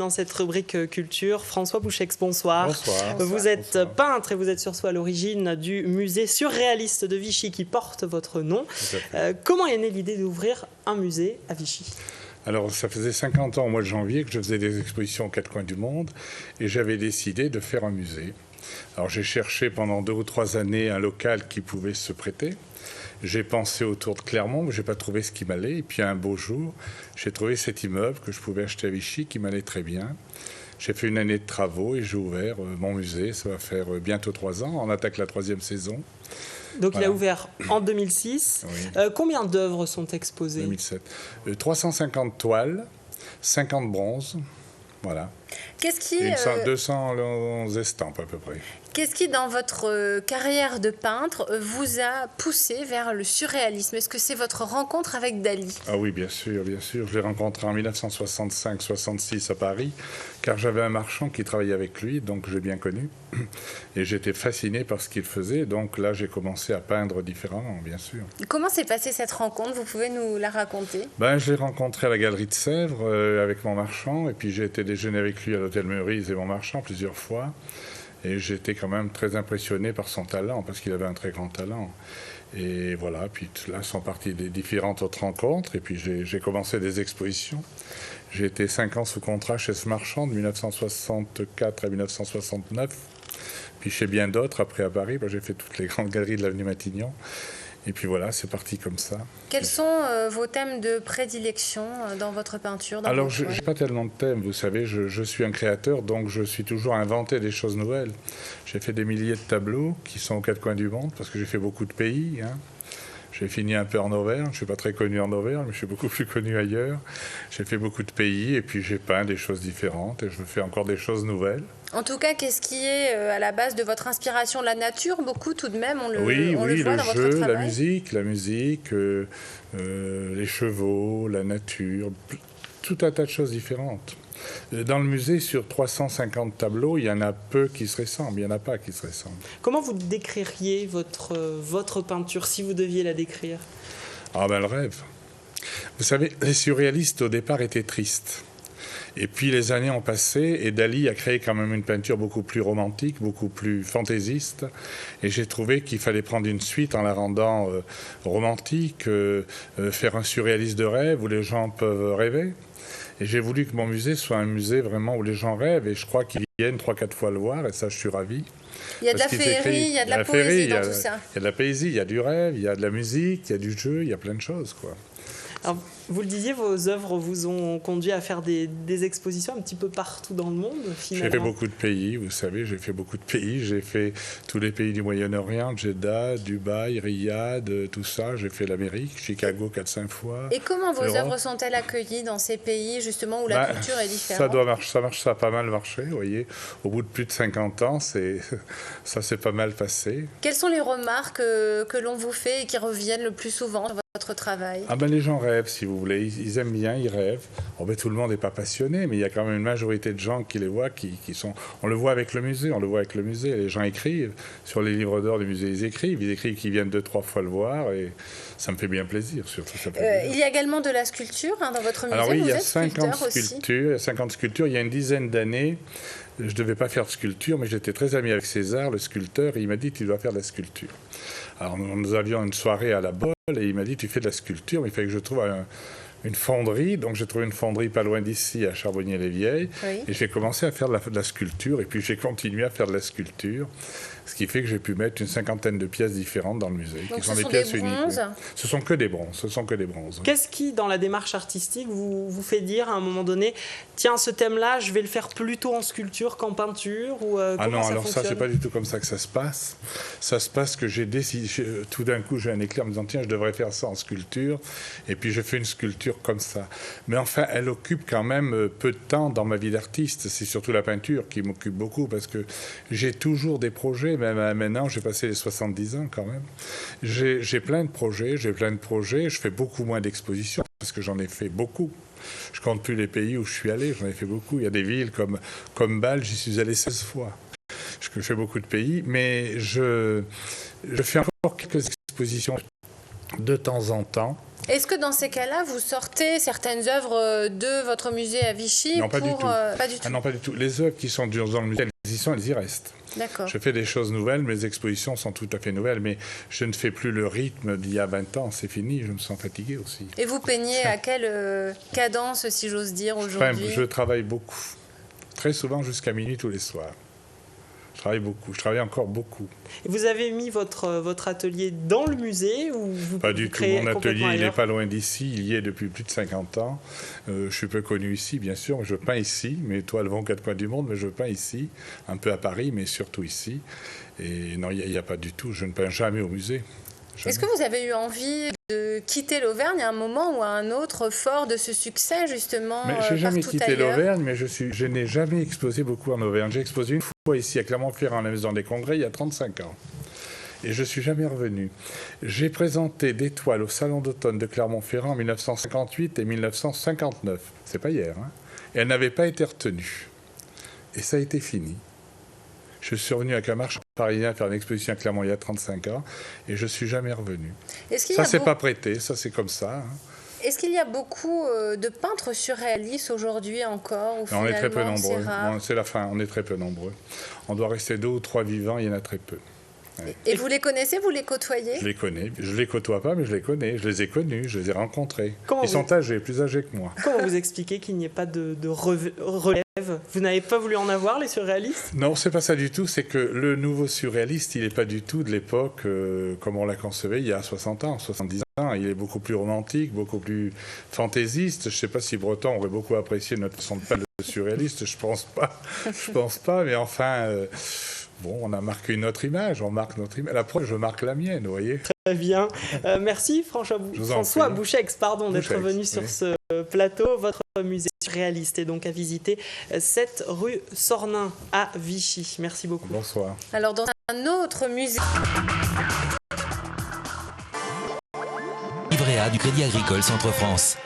dans cette rubrique culture. François Bouchex, bonsoir. Bonsoir. Vous êtes peintre et vous êtes surtout à l'origine du musée surréaliste de Vichy qui porte votre nom. Comment est née l'idée d'ouvrir un musée à Vichy ? Alors, ça faisait 50 ans au mois de janvier que je faisais des expositions aux quatre coins du monde et j'avais décidé de faire un musée. Alors, j'ai cherché pendant 2 ou 3 années un local qui pouvait se prêter. J'ai pensé autour de Clermont, mais je n'ai pas trouvé ce qui m'allait. Et puis, un beau jour, j'ai trouvé cet immeuble que je pouvais acheter à Vichy qui m'allait très bien. J'ai fait une année de travaux et j'ai ouvert mon musée. Ça va faire bientôt 3 ans. On attaque la 3e saison. Donc voilà. Il a ouvert en 2006. Oui. Combien d'œuvres sont exposées ? 2007. 350 toiles, 50 bronzes. Voilà. Qu'est-ce qui 211 estampes à peu près. Qu'est-ce qui, dans votre carrière de peintre, vous a poussé vers le surréalisme ? Est-ce que c'est votre rencontre avec Dali ? Ah oui, bien sûr, bien sûr. Je l'ai rencontré en 1965-66 à Paris, car j'avais un marchand qui travaillait avec lui, donc je l'ai bien connu. Et j'étais fasciné par ce qu'il faisait, donc là j'ai commencé à peindre différemment, bien sûr. Comment s'est passée cette rencontre ? Vous pouvez nous la raconter ? Je l'ai rencontré à la Galerie de Sèvres avec mon marchand, et puis j'ai été déjeuner avec lui à l'hôtel Meurice et mon marchand plusieurs fois. Et j'étais quand même très impressionné par son talent, parce qu'il avait un très grand talent. Et voilà, puis là sont parties des différentes autres rencontres, et puis j'ai commencé des expositions. J'ai été 5 ans sous contrat chez ce marchand, de 1964 à 1969. Puis chez bien d'autres, après à Paris, j'ai fait toutes les grandes galeries de l'avenue Matignon. Et puis voilà, c'est parti comme ça. Quels sont vos thèmes de prédilection dans votre peinture ? Alors, je n'ai pas tellement de thèmes, vous savez, je suis un créateur, donc je suis toujours à inventer des choses nouvelles. J'ai fait des milliers de tableaux qui sont aux 4 coins du monde, parce que j'ai fait beaucoup de pays. J'ai fini un peu en Auvergne, je ne suis pas très connu en Auvergne, mais je suis beaucoup plus connu ailleurs. J'ai fait beaucoup de pays, et puis j'ai peint des choses différentes, et je fais encore des choses nouvelles. En tout cas, qu'est-ce qui est à la base de votre inspiration ? La nature, beaucoup tout de même, on le voit dans votre travail. La musique, les chevaux, la nature, tout un tas de choses différentes. Dans le musée, sur 350 tableaux, il y en a peu qui se ressemblent, il n'y en a pas qui se ressemblent. Comment vous décririez votre peinture, si vous deviez la décrire ? Le rêve. Vous savez, les surréalistes, au départ, étaient tristes. Et puis les années ont passé et Dali a créé quand même une peinture beaucoup plus romantique, beaucoup plus fantaisiste. Et j'ai trouvé qu'il fallait prendre une suite en la rendant romantique, faire un surréaliste de rêve où les gens peuvent rêver. Et j'ai voulu que mon musée soit un musée vraiment où les gens rêvent et je crois qu'ils viennent 3-4 fois le voir et ça je suis ravi. Il y a de la féerie, il y a de la poésie dans tout ça. Il y a de la poésie, il y a du rêve, il y a de la musique, il y a du jeu, il y a plein de choses quoi. Alors, vous le disiez, vos œuvres vous ont conduit à faire des expositions un petit peu partout dans le monde, finalement. J'ai fait beaucoup de pays, vous savez, j'ai fait beaucoup de pays. J'ai fait tous les pays du Moyen-Orient, Jeddah, Dubaï, Riyad, tout ça. J'ai fait l'Amérique, Chicago 4-5 fois. Et comment vos œuvres sont-elles accueillies dans ces pays, justement, où la culture est différente ? Ça a pas mal marché, vous voyez. Au bout de plus de 50 ans, ça s'est pas mal passé. Quelles sont les remarques que l'on vous fait et qui reviennent le plus souvent dans votre travail ? Les gens rêvent, si vous voulez. Ils aiment bien, ils rêvent. Tout le monde n'est pas passionné, mais il y a quand même une majorité de gens qui les voient, qui sont... On le voit avec le musée, Les gens écrivent. Sur les livres d'or du musée, ils écrivent qu'ils viennent 2-3 fois le voir et ça me fait bien plaisir, surtout. Il y a également de la sculpture dans votre musée. Alors oui, il y a 50 sculptures. Il y a une dizaine d'années, je ne devais pas faire de sculpture, mais j'étais très ami avec César, le sculpteur, et il m'a dit tu dois faire de la sculpture. Alors nous avions une soirée à la Bolle et il m'a dit tu fais de la sculpture, mais il fallait que je trouve une fonderie. Donc j'ai trouvé une fonderie pas loin d'ici, à Charbonnier-les-Vieilles. Oui. Et j'ai commencé à faire de la sculpture et puis j'ai continué à faire de la sculpture. Ce qui fait que j'ai pu mettre une 50aine de pièces différentes dans le musée. Donc qui sont des pièces uniques. Ce sont que des bronzes. Qu'est-ce qui, dans la démarche artistique, vous fait dire à un moment donné, tiens, ce thème-là, je vais le faire plutôt en sculpture qu'en peinture ou ça, c'est pas du tout comme ça que ça se passe. Ça se passe que j'ai décidé, tout d'un coup, j'ai un éclair en me disant, tiens, je devrais faire ça en sculpture. Et puis, je fais une sculpture comme ça. Mais enfin, elle occupe quand même peu de temps dans ma vie d'artiste. C'est surtout la peinture qui m'occupe beaucoup parce que j'ai toujours des projets. Même maintenant, j'ai passé les 70 ans quand même. J'ai plein de projets, je fais beaucoup moins d'expositions parce que j'en ai fait beaucoup. Je compte plus les pays où je suis allé, j'en ai fait beaucoup. Il y a des villes comme Bâle, j'y suis allé 16 fois. Je fais beaucoup de pays, mais je fais encore quelques expositions de temps en temps. Est-ce que dans ces cas-là, vous sortez certaines œuvres de votre musée à Vichy? Non, pas du tout. Pas du tout. Ah non, pas du tout. Les œuvres qui sont dans le musée, elles y restent. D'accord. Je fais des choses nouvelles, mes expositions sont tout à fait nouvelles, mais je ne fais plus le rythme d'il y a 20 ans, c'est fini, je me sens fatigué aussi. Et vous peignez à quelle cadence, si j'ose dire, aujourd'hui? Je travaille beaucoup, très souvent jusqu'à minuit tous les soirs. Je travaille beaucoup, je travaille encore beaucoup. Et vous avez mis votre atelier dans le musée ou vous Pas du tout, créez mon complètement atelier il n'est ailleurs? pas loin d'ici, il y est depuis plus de 50 ans. Je suis peu connu ici, bien sûr, mais je peins ici. Mes toiles vont aux quatre coins du monde, mais je peins ici, un peu à Paris, mais surtout ici. Et non, il n'y a pas du tout, je ne peins jamais au musée. Jamais. Est-ce que vous avez eu envie de quitter l'Auvergne à un moment ou à un autre, fort de ce succès, justement, mais j'ai jamais partout quitté ailleurs? l'Auvergne, mais je n'ai jamais exposé beaucoup en Auvergne. J'ai exposé une fois ici à Clermont-Ferrand, à la Maison des Congrès, il y a 35 ans. Et je ne suis jamais revenu. J'ai présenté des toiles au Salon d'automne de Clermont-Ferrand en 1958 et 1959. C'est pas hier, hein. Et elles n'avaient pas été retenues. Et ça a été fini. Je suis revenu avec un marchand parisien faire une exposition à Clermont il y a 35 ans et je ne suis jamais revenu. Ça, c'est pas prêté, ça, c'est comme ça. Hein. Est-ce qu'il y a beaucoup de peintres surréalistes aujourd'hui encore ou on est très peu nombreux. C'est c'est la fin, on est très peu nombreux. On doit rester 2 ou 3 vivants, il y en a très peu. Ouais. Et vous les connaissez, vous les côtoyez? Je les connais. Je ne les côtoie pas, mais je les connais. Je les ai connus, je les ai rencontrés. Ils sont âgés, plus âgés que moi. Comment vous expliquez qu'il n'y ait pas de relève? Vous n'avez pas voulu en avoir, les surréalistes? Non, c'est pas ça du tout. C'est que le nouveau surréaliste, il n'est pas du tout de l'époque comme on l'a concevait il y a 60 ans, 70 ans. Il est beaucoup plus romantique, beaucoup plus fantaisiste. Je ne sais pas si Breton aurait beaucoup apprécié notre façon de peindre le surréaliste. Je pense pas. Je pense pas, mais enfin... Bon, on a marqué une autre image, on marque notre image. La preuve, je marque la mienne, vous voyez. Très bien. Merci François Bouchex, d'être venu sur ce plateau. Votre musée surréaliste est donc à visiter 7 rue Sornin à Vichy. Merci beaucoup. Bonsoir. Alors, dans un autre musée... Livret A du Crédit Agricole Centre-France.